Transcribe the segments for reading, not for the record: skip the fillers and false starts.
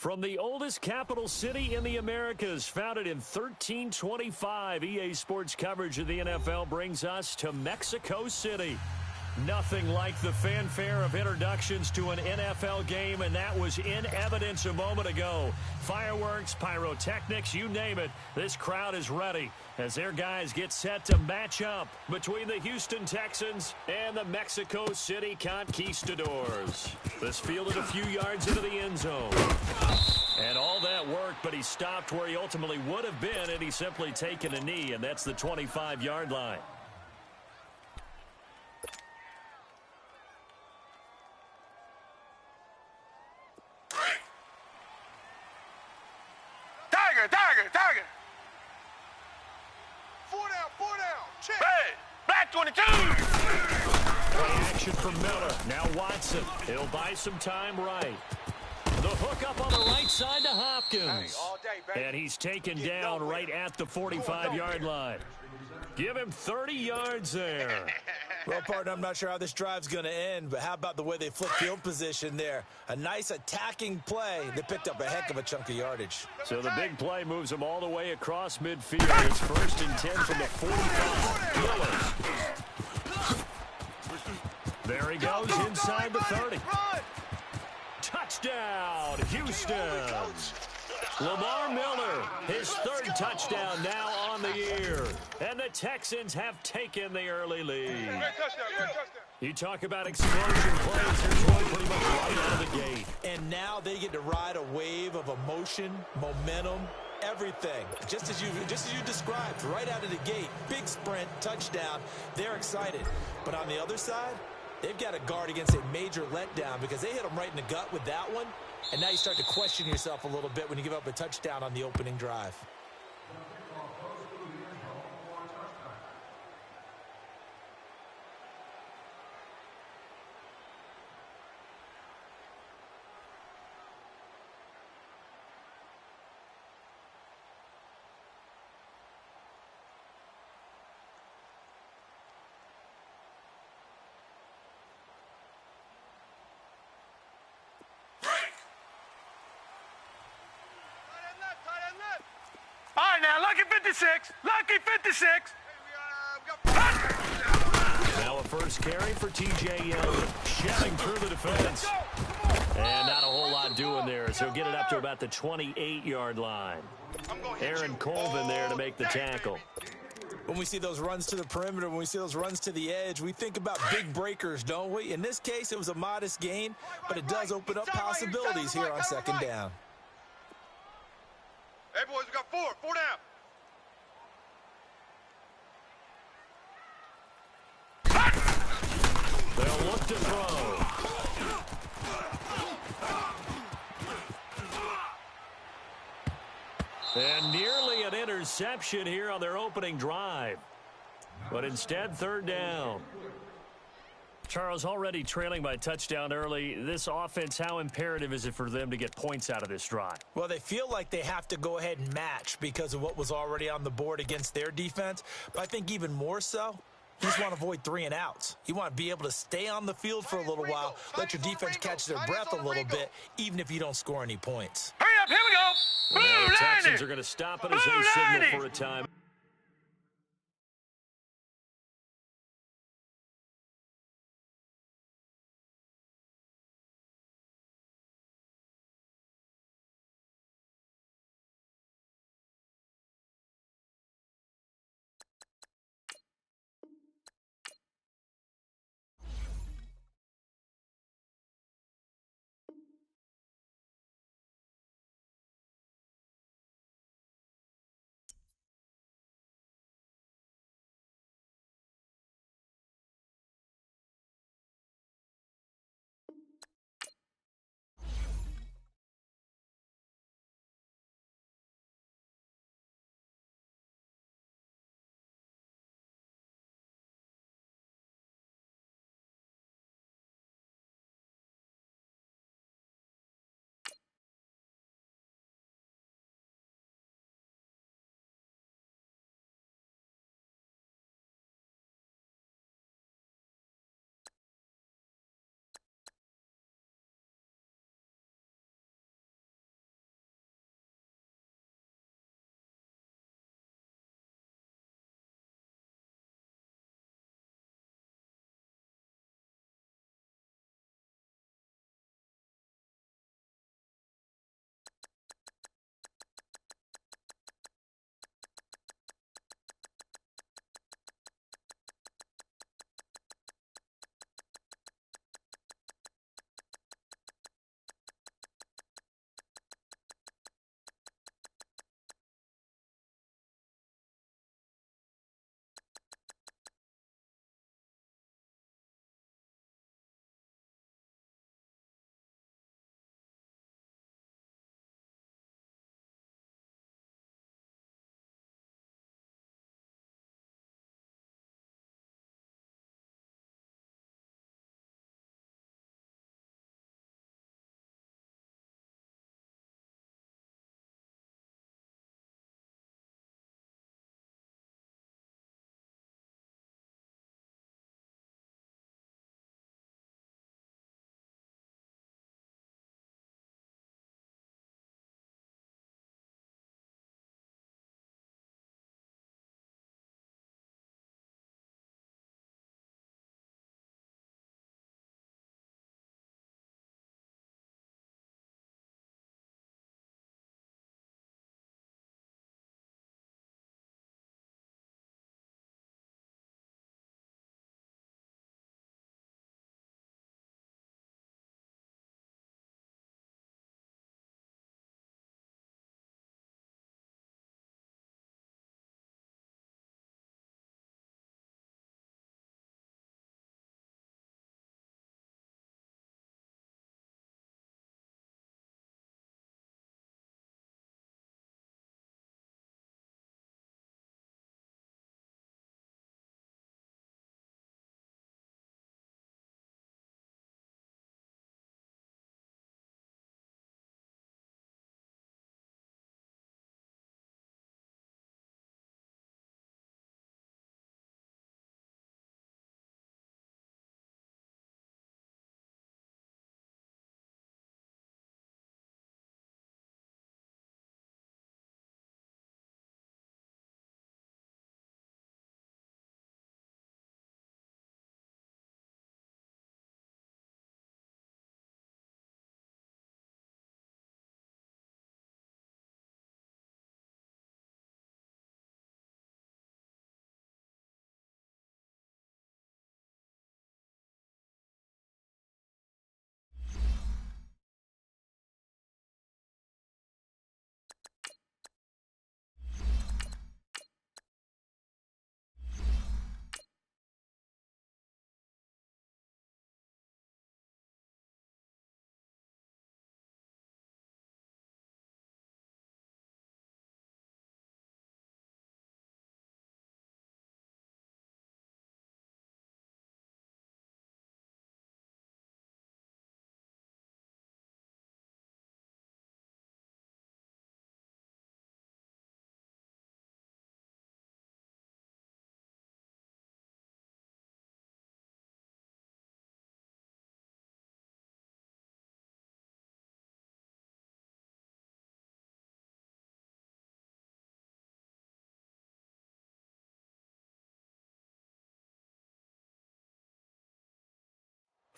From the oldest capital city in the Americas, founded in 1325, EA Sports coverage of the NFL brings us to Mexico City. Nothing like the fanfare of introductions to an NFL game, and that was in evidence a moment ago. Fireworks, pyrotechnics, you name it. This crowd is ready as their guys get set to match up between the Houston Texans and the Mexico City Conquistadors. This fielded a few yards into the end zone. And all that work, but he stopped where he ultimately would have been, and he's simply taken a knee, and that's the 25-yard line. Tiger. 4 down. Check. Hey, black 22. Play action for Miller. Now Watson. He'll buy some time right. The hook up on the right side to Hopkins. Hey, all day, baby. And he's taken down right at the 45-yard line. Give him 30 yards there. Well, partner, I'm not sure how this drive's going to end, but how about the way they flip field position there? A nice attacking play. They picked up a heck of a chunk of yardage. So the big play moves them all the way across midfield. It's 1st and 10 from the 45. Miller. There he goes inside the 30. Touchdown, Houston. Lamar Miller, his 3rd touchdown now on the year. And the Texans have taken the early lead. You talk about explosion plays. Here's one pretty much right out of the gate. And now they get to ride a wave of emotion, momentum, everything. Just as you described, right out of the gate. Big sprint, touchdown. They're excited. But on the other side, they've got to guard against a major letdown because they hit them right in the gut with that one. And now you start to question yourself a little bit when you give up a touchdown on the opening drive. All right, now, lucky 56. Now a first carry for T.J. Yeldon, shoving through the defense. And not a whole lot doing there, so get it up to about the 28-yard line. Aaron Colvin there to make the tackle. When we see those runs to the perimeter, when we see those runs to the edge, we think about big breakers, don't we? In this case, it was a modest gain, but it does open up possibilities here on 2nd down. Hey, boys, we got 4 down. They'll look to throw. And nearly an interception here on their opening drive. But instead, 3rd down. Charles, already trailing by touchdown early. This offense, how imperative is it for them to get points out of this drive? Well, they feel like they have to go ahead and match because of what was already on the board against their defense. But I think even more so, you just want to avoid 3 and outs. You want to be able to stay on the field for a little while, let your defense catch their breath a little bit, even if you don't score any points. Hurry up, here we go. Well, the Texans are going to stop it as they signal for a time.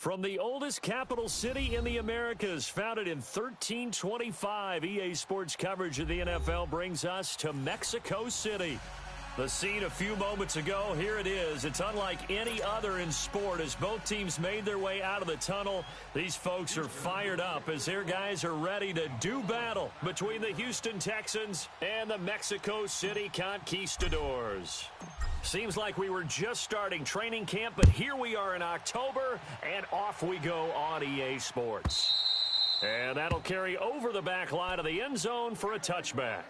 From the oldest capital city in the Americas, founded in 1325, EA Sports coverage of the NFL brings us to Mexico City. The scene a few moments ago, here it is. It's unlike any other in sport as both teams made their way out of the tunnel. These folks are fired up as their guys are ready to do battle between the Houston Texans and the Mexico City Conquistadors. Seems like we were just starting training camp, but here we are in October, and off we go on EA Sports. And that'll carry over the back line of the end zone for a touchback.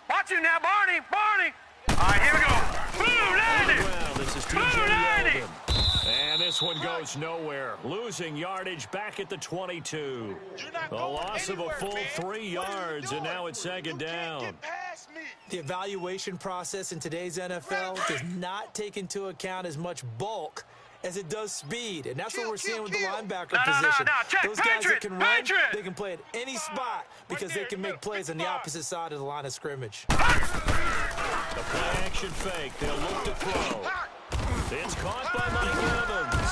Watch him now, Barney! Barney! All right, here we go. Boom, landed! Well, this is TJ Yeldon. And this one goes nowhere. Losing yardage back at the 22. A loss of a full 3 yards, and now it's second down. The evaluation process in today's NFL does not take into account as much bulk as it does speed, and that's what we're seeing with the linebacker position. Those guys that can run, they can play at any spot because they can make plays on the opposite side of the line of scrimmage. The play-action fake. They'll look to throw. It's caught by Mike Evans.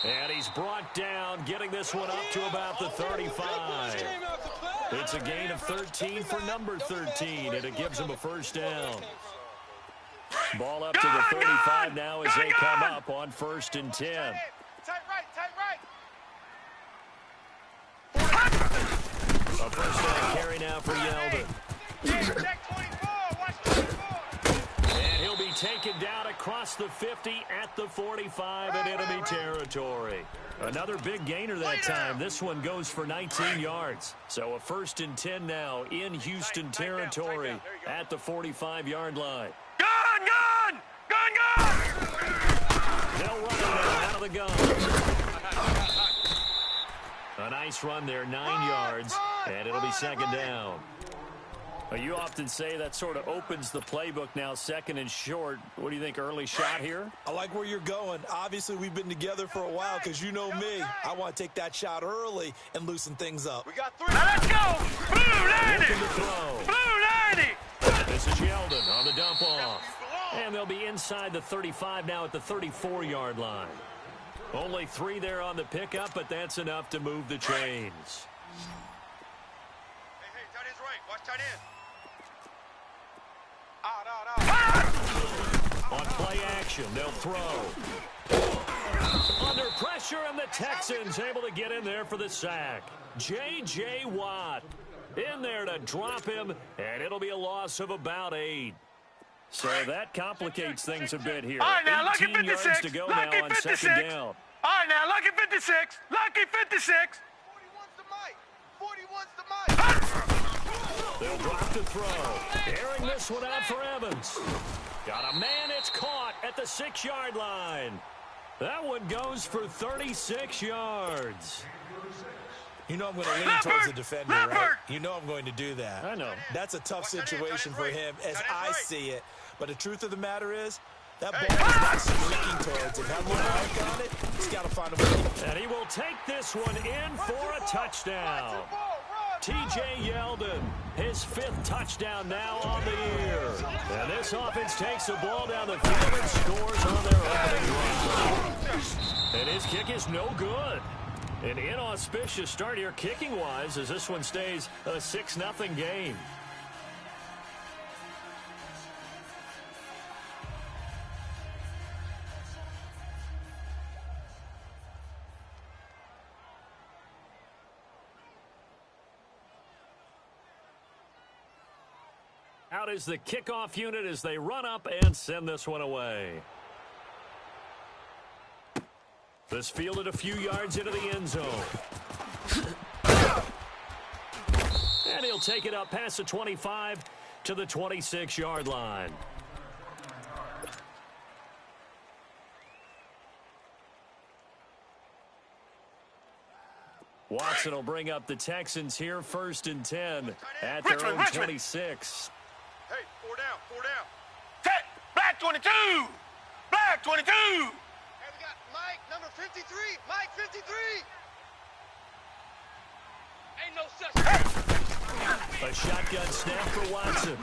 And he's brought down, getting this one up to about the 35. It's a gain of 13 for number 13, and it gives him a first down. Ball up to the 35 now as they come up on 1st and 10. Tight right, tight right. A first down carry now for Yeldon. Check 24, watch 24. And he'll be taken down across the 50 at the 45 in enemy territory. Another big gainer that time. This one goes for 19 yards. So a 1st and 10 now in Houston territory at the 45-yard line. Gun! They'll run it now out of the gun. A nice run there, 9 yards, and it'll be second down. You often say that sort of opens the playbook now, 2nd and short. What do you think, early shot here? I like where you're going. Obviously, we've been together for a while because you know me. I want to take that shot early and loosen things up. We got 3. Now let's go! Blue 90! Looking to throw. Blue 90! This is Yeldon on the dump off. And they'll be inside the 35 now at the 34-yard line. Only 3 there on the pickup, but that's enough to move the chains. Hey, tight end's right. Watch tight end. On play action, they'll throw. Under pressure, and the Texans able to get in there for the sack. J.J. Watt in there to drop him, and it'll be a loss of about 8. So that complicates things a bit here. All right, now, 18 yards to go now on 2nd down. All right, now, lucky 56. Lucky 56. 41's the mic. They'll drop to throw. Airing this one out for Evans. Got a man, it's caught at the 6-yard line. That one goes for 36 yards. You know I'm going to lean towards the defender, right? You know I'm going to do that. I know. That's a tough situation for him as I see it. But the truth of the matter is, that ball is not streaking towards him. That little arc on it, he's got to find a way. And he will take this one in for a touchdown. T.J. Yeldon, his 5th touchdown now on the year. And this offense takes the ball down the field and scores on their opening drive. And his kick is no good. An inauspicious start here kicking-wise as this one stays a 6-0 game. Out is the kickoff unit as they run up and send this one away. This fielded a few yards into the end zone. And he'll take it up past the 25 to the 26-yard line. Watson will bring up the Texans here, 1st and 10 at their own 26. Hey, four down. Set, black 22. Black 22. Hey, we got Mike, number 53. Mike, 53. Ain't no such thing. A shotgun snap for Watson.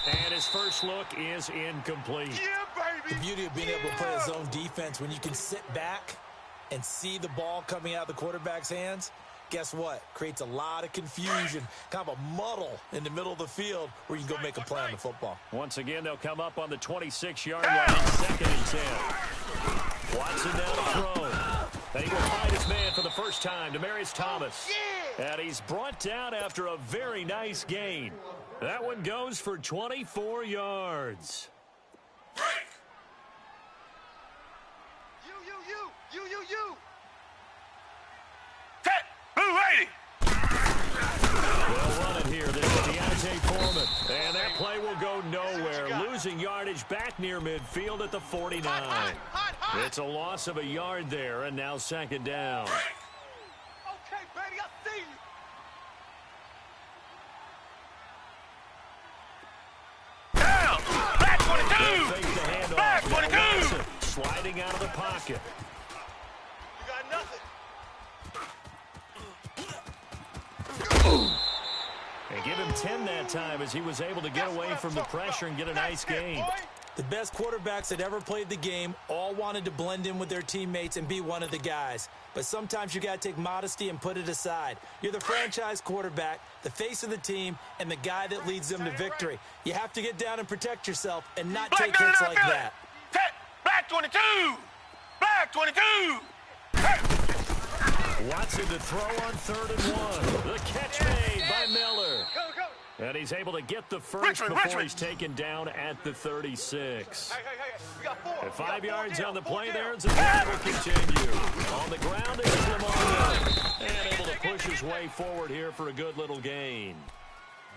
And his first look is incomplete. Yeah, baby. The beauty of being able to play a zone defense, when you can sit back and see the ball coming out of the quarterback's hands, guess what? Creates a lot of confusion, kind of a muddle in the middle of the field where you can go make a play on the football. Once again, they'll come up on the 26-yard line, 2nd and 10. Watson down to throw. And he will find his man for the first time, Demaryius Thomas. And he's brought down after a very nice gain. That one goes for 24 yards. You. Set, blue 80. They'll run it here. This is Deontay Foreman. And that play will go nowhere. Losing yardage back near midfield at the 49. Hot. It's a loss of a yard there, and now 2nd down. Okay, baby, I see you. Down, black 22. Fake the handoff. Black Now 22. Watson sliding out of the pocket. You got nothing. And give him 10 that time as he was able to get away from the pressure and get a nice gain. The best quarterbacks that ever played the game all wanted to blend in with their teammates and be one of the guys. But sometimes you got to take modesty and put it aside. You're the franchise quarterback, the face of the team, and the guy that leads them to victory. You have to get down and protect yourself and not take hits like that. Set, black 22. Black 22. Watson to throw on 3rd and 1. The catch made by Miller. Go. And he's able to get the first before he's taken down at the 36. Hey, we got 4. And 5 yards on the play there, and the drive will continue. On the ground is Lamar Miller. And able to push his way forward here for a good little gain.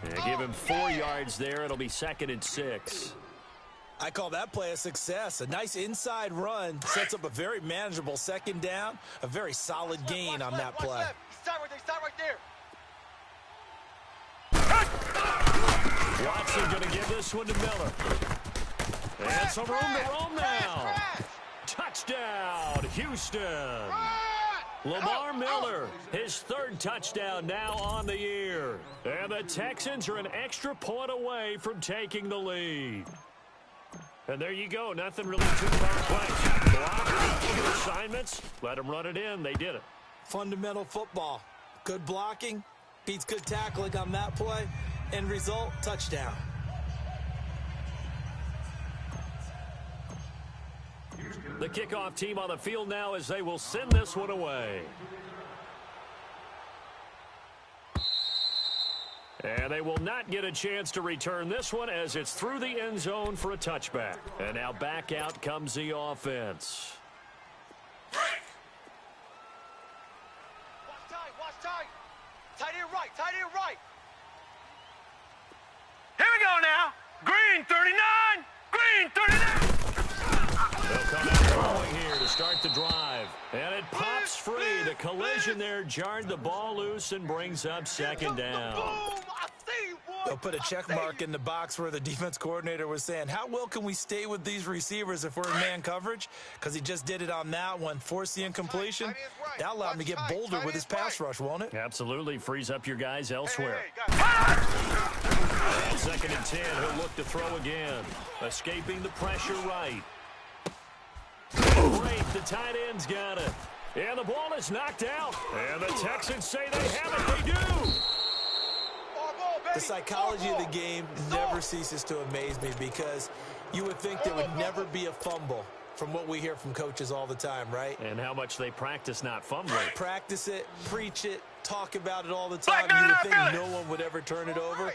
And give him 4 yards there. It'll be 2nd and 6. I call that play a success. A nice inside run sets up a very manageable 2nd down, a very solid gain on that play. Stop right there. Watson going to give this one to Miller. And some room to roam now. Touchdown, Houston. Lamar Miller, his 3rd touchdown now on the year. And the Texans are an extra point away from taking the lead. And there you go. Nothing really too complex. Block, good assignments. Let them run it in. They did it. Fundamental football. Good blocking, beats good tackling on that play. End result, touchdown. The kickoff team on the field now as they will send this one away. And they will not get a chance to return this one as it's through the end zone for a touchback. And now back out comes the offense. Watch tight. Tight end right. Here we go now. Green 39. Green 39. They'll come out throwing here to start the drive. And it pops free. The collision there jarred the ball loose and brings up 2nd down. Boom! I see you, boy. They'll put a check mark in the box where the defense coordinator was saying, how well can we stay with these receivers if we're in man coverage? Because he just did it on that one. Force the incompletion. That'll allow him to get bolder with his pass rush, won't it? Absolutely. Frees up your guys elsewhere. Hey, And 2nd and 10. He'll look to throw again. Escaping the pressure right. Great. The tight end's got it. And the ball is knocked out. And the Texans say they have it. They do. The psychology of the game never ceases to amaze me because you would think there would never be a fumble from what we hear from coaches all the time, right? And how much they practice not fumbling. Practice it, preach it, talk about it all the time. You would think no one would ever turn it over.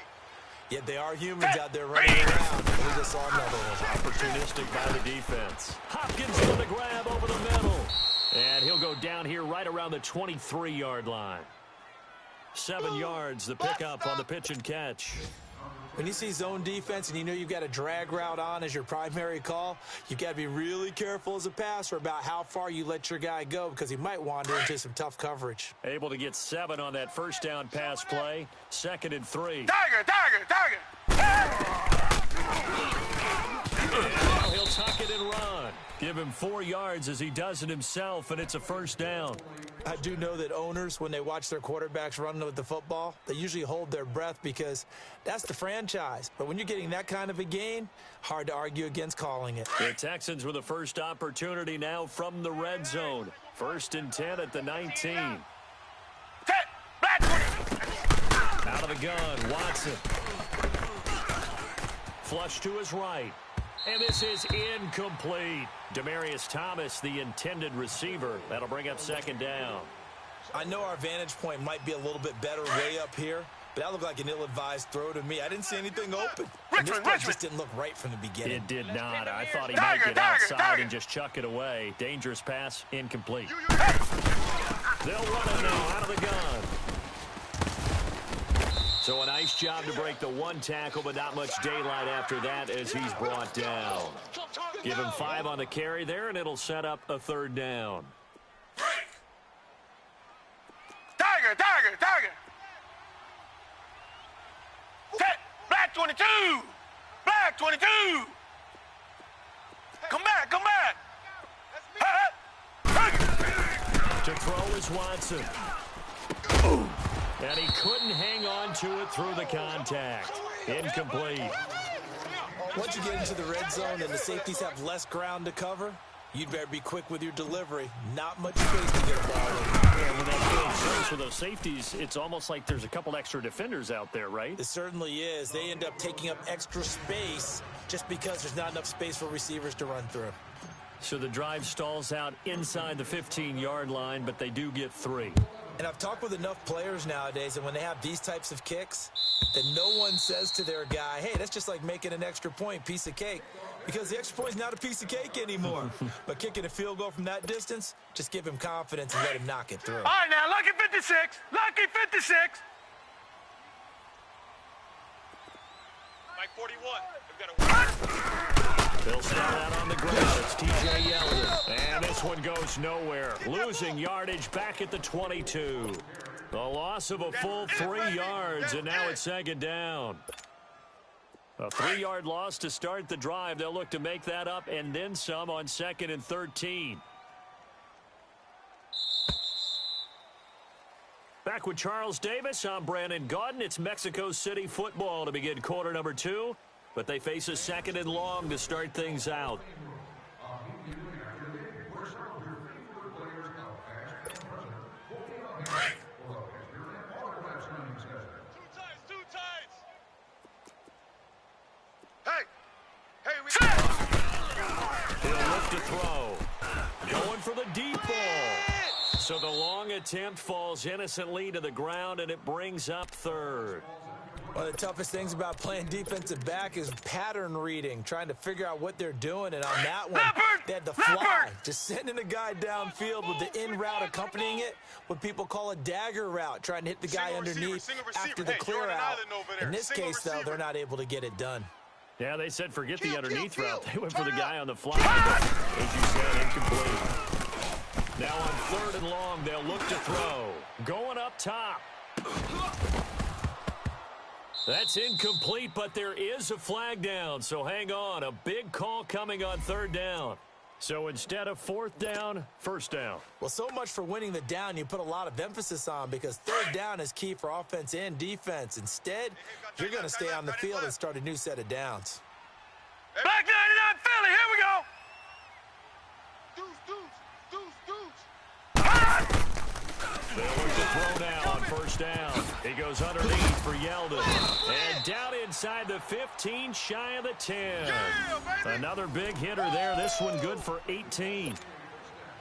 Yet they are humans out there running around. We just saw another one. Opportunistic by the defense. Hopkins on the grab over the middle. And he'll go down here right around the 23-yard line. 7 yards, the pickup on the pitch and catch. When you see zone defense and you know you've got a drag route on as your primary call, you've got to be really careful as a passer about how far you let your guy go because he might wander into some tough coverage. Able to get 7 on that first down pass play. 2nd and 3. Tiger. give him 4 yards as he does it himself, and it's a first down. I do know that owners, when they watch their quarterbacks run with the football, they usually hold their breath because that's the franchise. But when you're getting that kind of a gain, hard to argue against calling it. The Texans with the first opportunity now from the red zone. 1st and 10 at the 19. Out of the gun, Watson. Flush to his right. And this is incomplete. Demaryius Thomas, the intended receiver. That'll bring up 2nd down. I know our vantage point might be a little bit better way up here, but that looked like an ill-advised throw to me. I didn't see anything open. And this play just didn't look right from the beginning. It did not. I thought he might get outside and just chuck it away. Dangerous pass, incomplete. They'll run it now out of the gun. So a nice job to break the 1 tackle, but not much daylight after that as he's brought down. Give him 5 on the carry there, and it'll set up a 3rd down. Tiger. Set. Black 22. Black 22. Come back. To throw is Watson. And he couldn't hang on to it through the contact. Incomplete. Once you get into the red zone and the safeties have less ground to cover, you'd better be quick with your delivery. Not much space to get a ball in. Yeah, with that field service for those safeties, it's almost like there's a couple extra defenders out there, right? It certainly is. They end up taking up extra space just because there's not enough space for receivers to run through. So the drive stalls out inside the 15-yard line, but they do get 3. And I've talked with enough players nowadays that when they have these types of kicks, that no one says to their guy, hey, that's just like making an extra point, piece of cake. Because the extra point is not a piece of cake anymore. But kicking a field goal from that distance, just give him confidence and let him knock it through. All right, now, lucky 56. Lucky 56. Mike 41. We've got a They'll start out on the ground. It's T.J. Yeldon. And this one goes nowhere. Losing yardage back at the 22. The loss of a full 3 yards, and now it's 2nd down. A 3-yard loss to start the drive. They'll look to make that up and then some on 2nd and 13. Back with Charles Davis, I'm Brandon Gaudin. It's Mexico City football to begin quarter number 2. But they face a 2nd and long to start things out. Two tides. He'll look to throw. Going for the deep ball. So the long attempt falls innocently to the ground, and it brings up 3rd. One of the toughest things about playing defensive back is pattern reading, trying to figure out what they're doing. And on that one, they had to fly, just sending a guy downfield with the in route accompanying it, what people call a dagger route, trying to hit the guy underneath after the clear out. In this case, though, they're not able to get it done. Yeah, they said forget the underneath route. They went for the guy on the fly, but as you said, incomplete. Now on 3rd and long, they'll look to throw. Going up top. That's incomplete, but there is a flag down, so hang on. A big call coming on 3rd down. So instead of 4th down, 1st down. Well, so much for winning the down you put a lot of emphasis on, because 3rd down is key for offense and defense. Instead, you're going to stay on the field and start a new set of downs. Black 99 Philly, here we go. They'll look to throw now on 1st down. He goes underneath for Yeldon. And down inside the 15, shy of the 10. Another big hitter there. This one good for 18.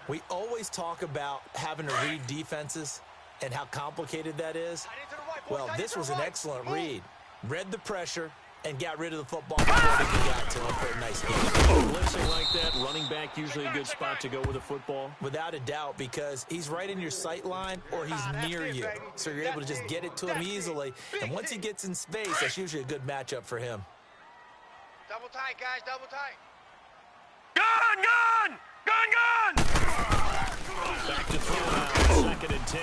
We always talk about having to read defenses and how complicated that is. Well, this was an excellent read. Read the pressure and got rid of the football before they got to him for a nice game. Blitzing like that, running back usually a good spot to go with a football. Without a doubt, because he's right in your sight line or he's near you. So you're able to just get it to him easily. And once he gets in space, that's usually a good matchup for him. Double tight, guys, double tight. Gun! Back to throw now, 2nd and 10.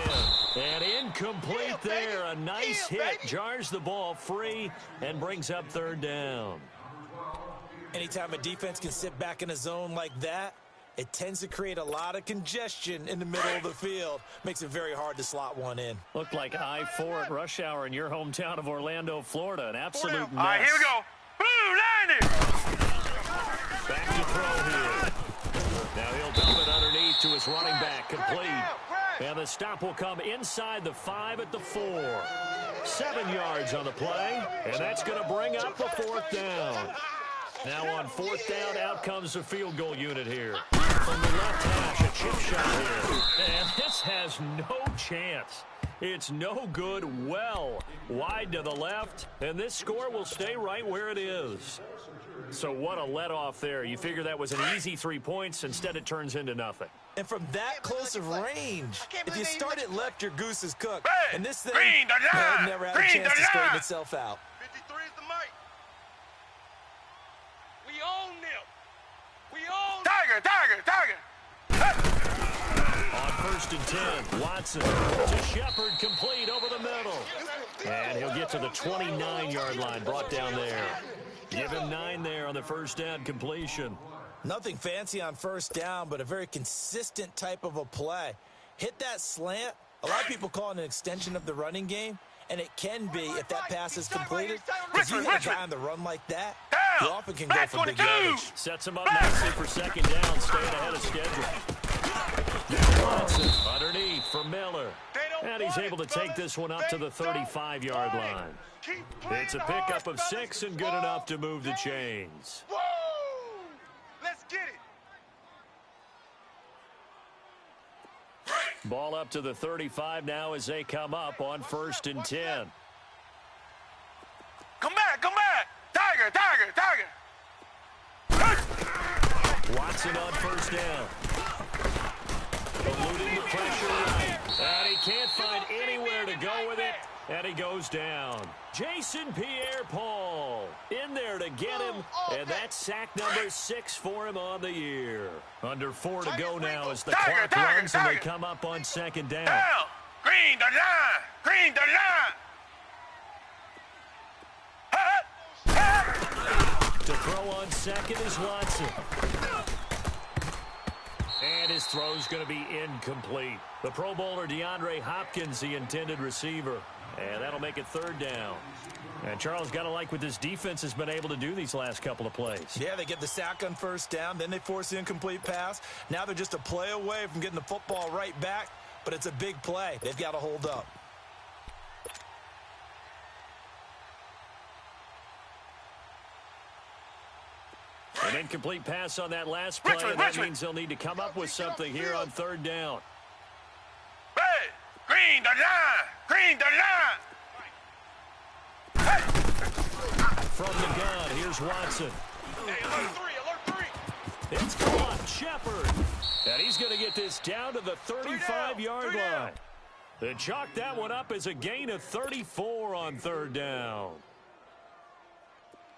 And incomplete there. A nice hit. Jars the ball free and brings up 3rd down. Anytime a defense can sit back in a zone like that, It tends to create a lot of congestion in the middle of the field. Makes it very hard to slot one in. Looked like I-4 at rush hour in your hometown of Orlando, Florida. An absolute mess. All right, here we go. Blue 90. Back to throw here. Now he'll dump it underneath to his running back, complete. And the stop will come inside the 5 at the 4. 7 yards on the play, and that's going to bring up the 4th down. Now on 4th down, out comes the field goal unit here. From the left hash, a chip shot here. And this has no chance. It's no good, well wide to the left, and this score will stay right where it is. So what a let-off there. You figure that was an easy 3 points. Instead, it turns into nothing. And from that close of range, if you start it left, your goose is cooked. And this thing never had a chance to straighten itself out. 53 is the mic. We own them. We own Tiger. On 1st and 10, Watson to Shepard, complete over the middle. And he'll get to the 29-yard line, brought down there. Give him 9 there on the 1st down completion. Nothing fancy on 1st down, but a very consistent type of a play. Hit that slant. A lot of people call it an extension of the running game, and it can be if that pass is completed. Because you hit a guy on the run like that, you often can go for big yardage. Sets him up nicely for 2nd down, staying ahead of schedule. Watson underneath for Miller. And he's able to take this one up to the 35-yard line. It's a pickup of 6 and good enough to move the chains. Woo! Let's get it. Ball up to the 35 now as they come up on 1st and 10. Come back. Tiger. Watson on 1st down. Eluding the pressure right. And he can't find anywhere to go with it. And he goes down. Jason Pierre-Paul in there to get him. And that's sack number 6 for him on the year. Under 4 to go now as the clock runs and they come up on 2nd down. Green the line. To throw on 2nd is Watson. And his throw's going to be incomplete. The Pro Bowler DeAndre Hopkins, the intended receiver. And that'll make it 3rd down. And Charles, got to like what this defense has been able to do these last couple of plays. Yeah, they get the sack on 1st down, then they force the incomplete pass. Now they're just a play away from getting the football right back, but it's a big play. They've got to hold up. An incomplete pass on that last play, and that means they'll need to come up with something here on 3rd down. Green the line. From the gun, here's Watson. Hey, alert 3. It's caught, Shepard. And he's going to get this down to the 35-yard line. They chalk that one up as a gain of 34 on 3rd down.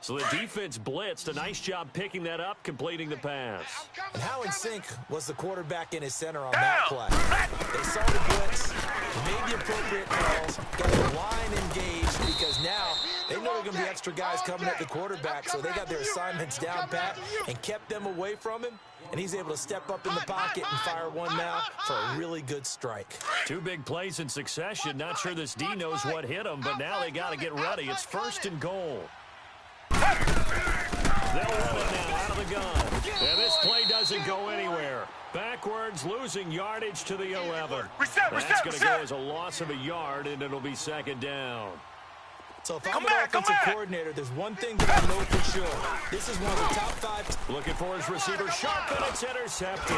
So the defense blitzed. A nice job picking that up, completing the pass. And how in sync was the quarterback in his center on that play? They saw the blitz, made the appropriate calls, got the line engaged because now they know there are going to be extra guys coming at the quarterback, so they got their assignments down pat and kept them away from him, and he's able to step up in the pocket and fire one now for a really good strike. 2 big plays in succession. Not sure this D knows what hit him, but now they got to get ready. It's 1st and goal. They'll run it now out of the gun. And this play doesn't go anywhere. Backwards, losing yardage to the 11. That's going to go as a loss of a yard, and it'll be 2nd down. So if I'm an offensive coordinator, there's one thing that I know for sure. This is one of the top 5. Looking for his receiver, sharp, and it's intercepted.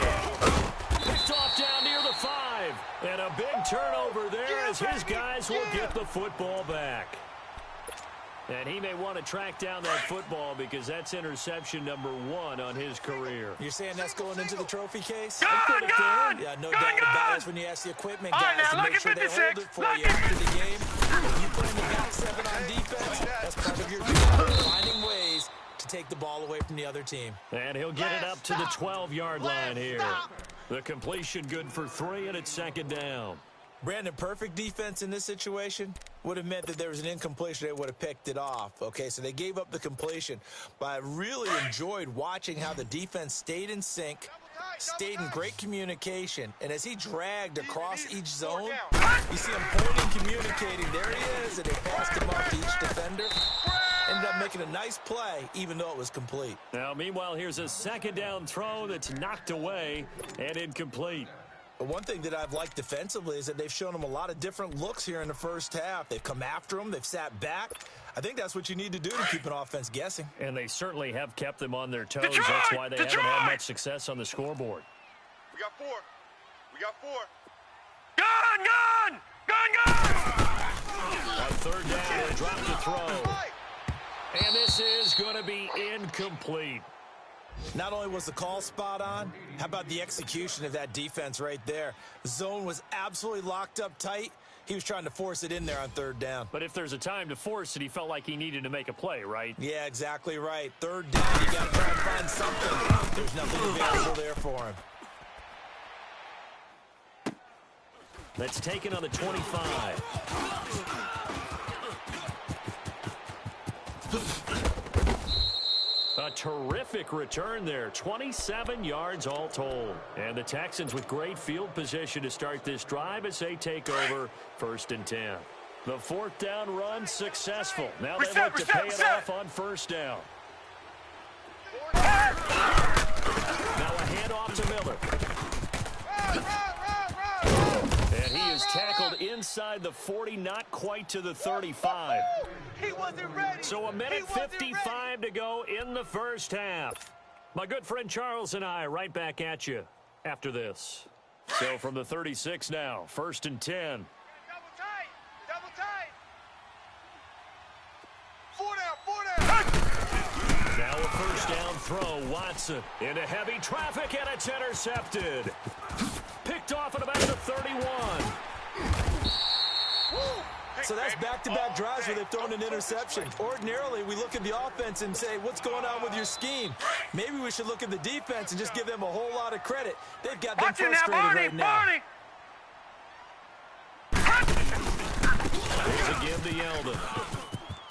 Picked off down near the 5. And a big turnover there as his guys will get the football back. And he may want to track down that football because that's interception number 1 on his career. You're saying that's going into the trophy case? Gone! Yeah, no doubt about it when you ask the equipment guys to make sure they hold it for you after the game. If you put in the back 7 on defense, that's part of your job, finding ways to take the ball away from the other team. And he'll get it up to the 12-yard line here. The completion good for 3, and it's 2nd down. Brandon, perfect defense in this situation would have meant that there was an incompletion. They would have picked it off. Okay, so they gave up the completion. But I really enjoyed watching how the defense stayed in sync, stayed in great communication, and as he dragged across each zone, you see him pointing, communicating. There he is, and they passed him off to each defender. Ended up making a nice play, even though it was complete. Now, meanwhile, here's a second down throw that's knocked away and incomplete. But one thing that I've liked defensively is that they've shown him a lot of different looks here in the first half. They've come after him. They've sat back. I think that's what you need to do to keep an offense guessing. And they certainly have kept them on their toes. Detroit! That's why they haven't Detroit! had much success on the scoreboard. We got four. We got four. Gun, gun! Gun, gun! On third down, they drop the throw. Mike. And this is going to be incomplete. Not only was the call spot on, how about the execution of that defense right there? The zone was absolutely locked up tight. He was trying to force it in there on third down. But if there's a time to force it, he felt like he needed to make a play, right? Yeah, exactly right. Third down, you got to try and find something. There's nothing available there for him. That's taken on the 25. A terrific return there. 27 yards all told. And the Texans with great field position to start this drive as they take over 1st and 10. The fourth down run successful. Now they look to pay it off on first down. Now a handoff to Miller. And he is tackled inside the 40, not quite to the 35. He wasn't ready. So a minute 55 to go in the first half. My good friend Charles and I right back at you after this. So from the 36 now, 1st and 10. Double tight. Double tight. Four down. Now a first down throw. Watson into heavy traffic, and it's intercepted. Picked off at about the 31. So that's back-to-back drives where they've thrown an interception. Ordinarily, we look at the offense and say, what's going on with your scheme? Maybe we should look at the defense and just give them a whole lot of credit. They've got them frustrated right now. Here's a give to Yeldon.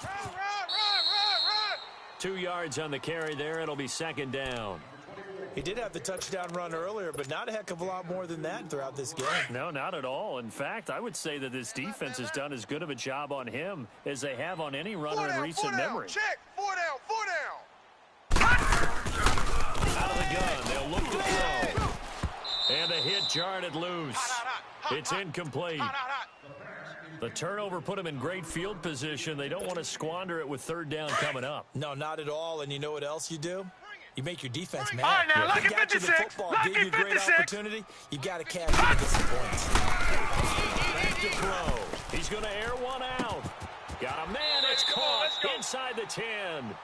Run. 2 yards on the carry there. It'll be second down. He did have the touchdown run earlier, but not a heck of a lot more than that throughout this game. No, not at all. In fact, I would say that this defense has done as good of a job on him as they have on any runner in recent memory. Check. Four down. Out of the gun, they'll look to throw. And the hit jarred it loose. It's incomplete. The turnover put him in great field position. They don't want to squander it with third down coming up. No, not at all. And you know what else you do? You make your defense mad. All right, now, They lucky got you the 56. football, Lucky gave you a great 56. opportunity. You got to cash in and get some points. Back to throw. He's going to air one out. Got a man. It's caught inside the 10.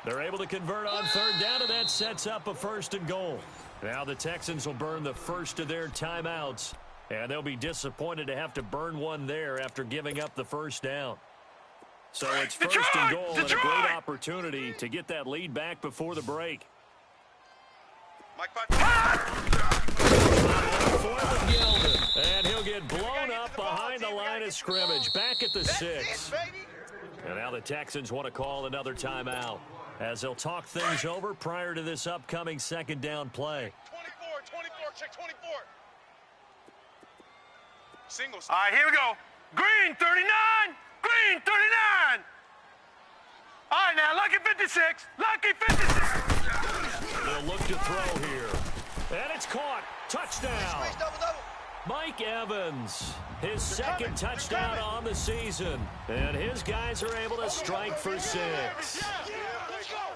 They're able to convert on third down, and that sets up a 1st and goal. Now the Texans will burn the first of their timeouts, and they'll be disappointed to have to burn one there after giving up the first down. So it's 1st and goal and a great opportunity to get that lead back before the break. Mike, 5. And he'll get blown up behind the line of scrimmage, back at the 6. And now the Texans want to call another timeout as they'll talk things over prior to this upcoming second down play. 24, check 24. Singles. All right, here we go. Green, 39. Green, 39. All right, now, lucky 56. Lucky 56. They'll look to throw here. And it's caught. Touchdown. Space, double. Mike Evans, his second touchdown on the season. And his guys are able to strike for 6.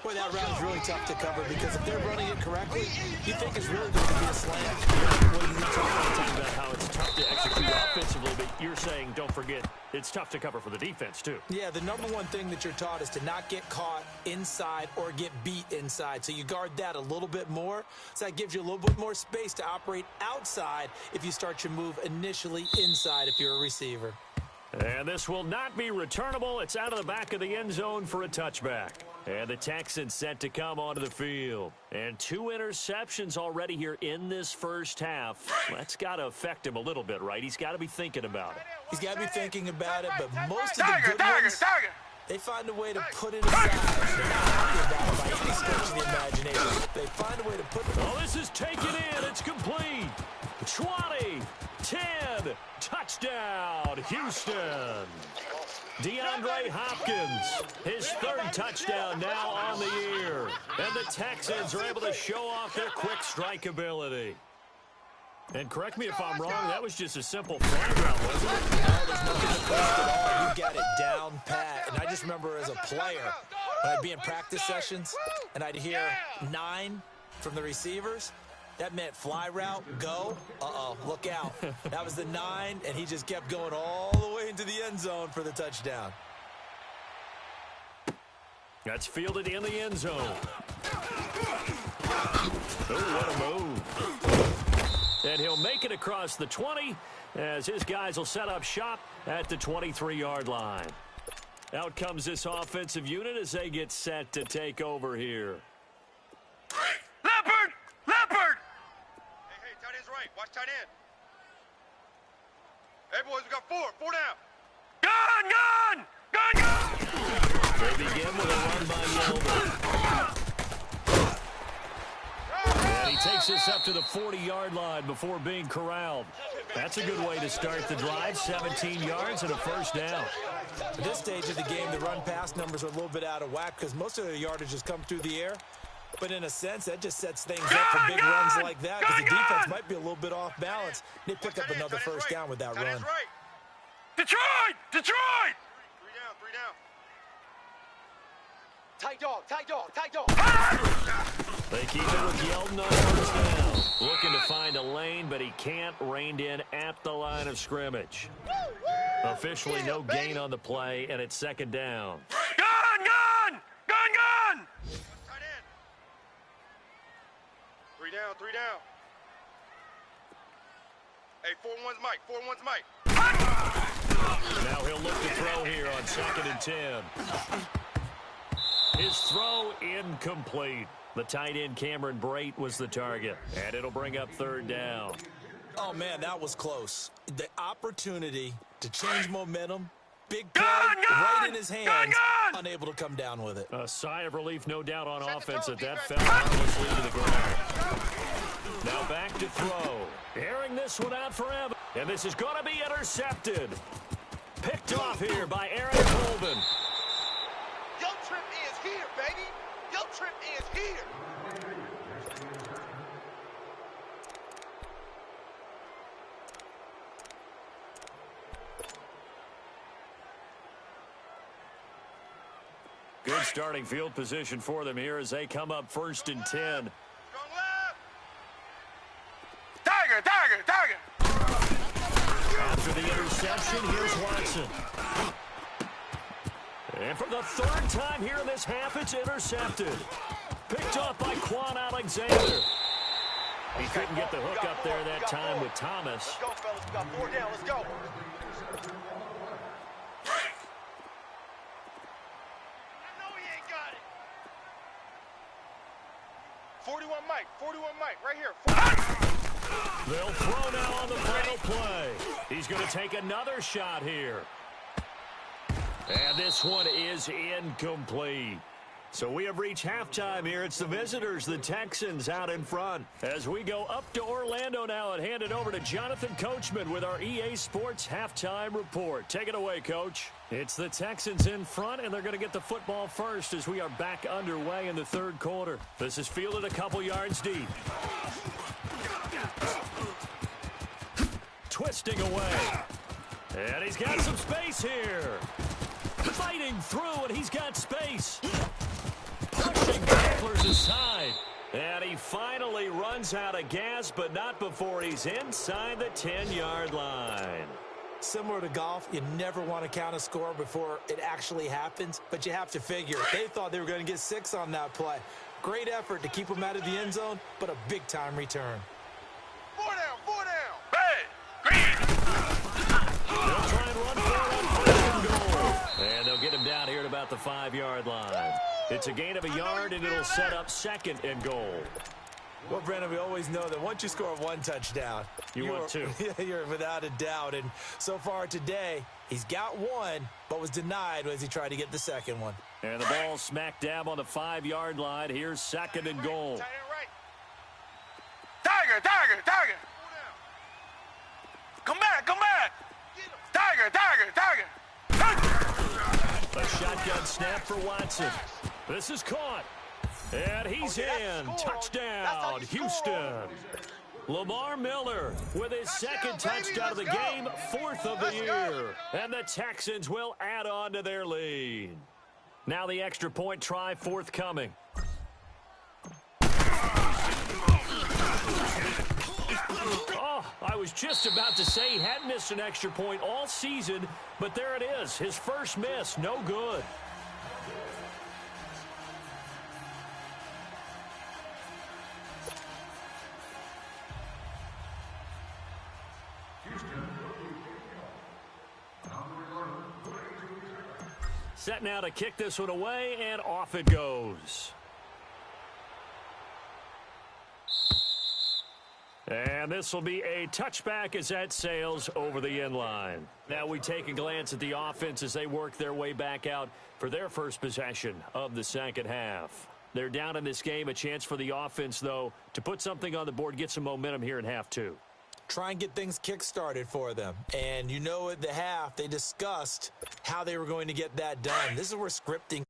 Boy, that route is really tough to cover because if they're running it correctly, you think it's really going to be a slam. Well, you talking about how it's tough to execute offensively, but you're saying, don't forget, it's tough to cover for the defense, too. Yeah, the number one thing that you're taught is to not get caught inside or get beat inside. So you guard that a little bit more. So that gives you a little bit more space to operate outside if you start your move initially inside if you're a receiver. And this will not be returnable. It's out of the back of the end zone for a touchback. And the Texans set to come onto the field. And 2 interceptions already here in this first half. That's got to affect him a little bit, right? He's got to be thinking about it. He's got to be thinking about it, but most of the good ones, they find a way to put it aside. They're not happy about it by any stretch of stretching the imagination. They find a way to put them. Oh, this is taken in. It's complete. 20, 10, touchdown, Houston. DeAndre Hopkins, his third touchdown now on the year. And the Texans are able to show off their quick strike ability. And correct me if I'm wrong, that was just a simple fly route, wasn't it? No, there's nothing to post at all. You got it down pat. And I just remember as a player, when I'd be in practice sessions, and I'd hear 9 from the receivers, that meant fly route, go, look out. That was the 9, and he just kept going all the way into the end zone for the touchdown. That's fielded in the end zone. Oh, what a move. And he'll make it across the 20 as his guys will set up shop at the 23-yard line. Out comes this offensive unit as they get set to take over here. Leopard! Leopard! Hey, tight end's right. Watch tight end. Hey, boys, we got 4. 4 down. Gun! Gun! Gun! Gun! They begin with a run by Yeldon. And he takes this up to the 40-yard line before being corralled. That's a good way to start the drive. 17 yards and a first down. At this stage of the game, the run-pass numbers are a little bit out of whack because most of the yardage has come through the air. But in a sense, that just sets things up for big runs like that because the defense might be a little bit off balance. They pick up another first down with that run. Detroit! Detroit! 3 down, 3 down. Tight dog, tight dog, tight dog. They keep it with Yeldon on first down. Looking to find a lane, but he can't. Reined in at the line of scrimmage. Officially no gain on the play, and it's second down. Gun! Gun! Gun! Gun! Tight end. 3 down, 3 down. Hey, 4-1's Mike, 4-1's Mike. Now he'll look to throw here on 2nd and 10. His throw incomplete. The tight end Cameron Brate was the target, and it'll bring up 3rd down. Oh, man, that was close. The opportunity to change momentum, big play, right in his hands, unable to come down with it. A sigh of relief, no doubt, on offense that fell harmlessly to the ground. Now back to throw. Airing this one out for Evans. And this is going to be intercepted. Picked off here by Aaron Colvin. Yo trip is here, baby. Yo trip is here. Good starting field position for them here as they come up 1st and 10. Strong left. Tiger, Tiger, Tiger. After the interception, here's Watson. And for the 3rd time here in this half, it's intercepted. Picked off by Quan Alexander. He couldn't get the hook up there that time with Thomas. Let's go, fellas. We got 4 down. Let's go. I know he ain't got it. 41 Mike, 41 Mike, right here. They'll throw now on the final play. He's going to take another shot here. And this one is incomplete. So we have reached halftime here. It's the visitors, the Texans, out in front. As we go up to Orlando now and hand it over to Jonathan Coachman with our EA Sports Halftime Report. Take it away, Coach. It's the Texans in front, and they're going to get the football first as we are back underway in the 3rd quarter. This is fielded a couple yards deep. Twisting away. And he's got some space here. Fighting through, and he's got space. Pushing tacklers aside. And he finally runs out of gas, but not before he's inside the 10-yard line. Similar to golf, you never want to count a score before it actually happens, but you have to figure. They thought they were going to get 6 on that play. Great effort to keep them out of the end zone, but a big-time return. 4 down, 4 down. Hey, Green. They'll try and run for it on 1st and goal. And they'll get him down here at about the 5-yard line. It's a gain of a yard, and it'll set up 2nd and goal. Well, Brandon, we always know that once you score 1 touchdown, you want 2. You're without a doubt. And so far today, He's got one, but was denied as he tried to get the second one. And the ball smack dab on the 5-yard line. Here's 2nd and goal. Tiger, Tiger, Tiger. Come back, come back. Tiger, Tiger, Tiger. A shotgun snap for Watson. This is caught. And he's in. Touchdown, Houston. Lamar Miller with his second touchdown of the game, 4th of the year. And the Texans will add on to their lead. Now the extra point try forthcoming. Oh, I was just about to say he hadn't missed an extra point all season, but there it is. His first miss, no good. Set now to kick this one away, and off it goes. And this will be a touchback as that sails over the end line. Now we take a glance at the offense as they work their way back out for their first possession of the second half. They're down in this game. A chance for the offense, though, to put something on the board, get some momentum here in half 2. Try and get things kick-started for them. And you know at the half, they discussed how they were going to get that done. This is where scripting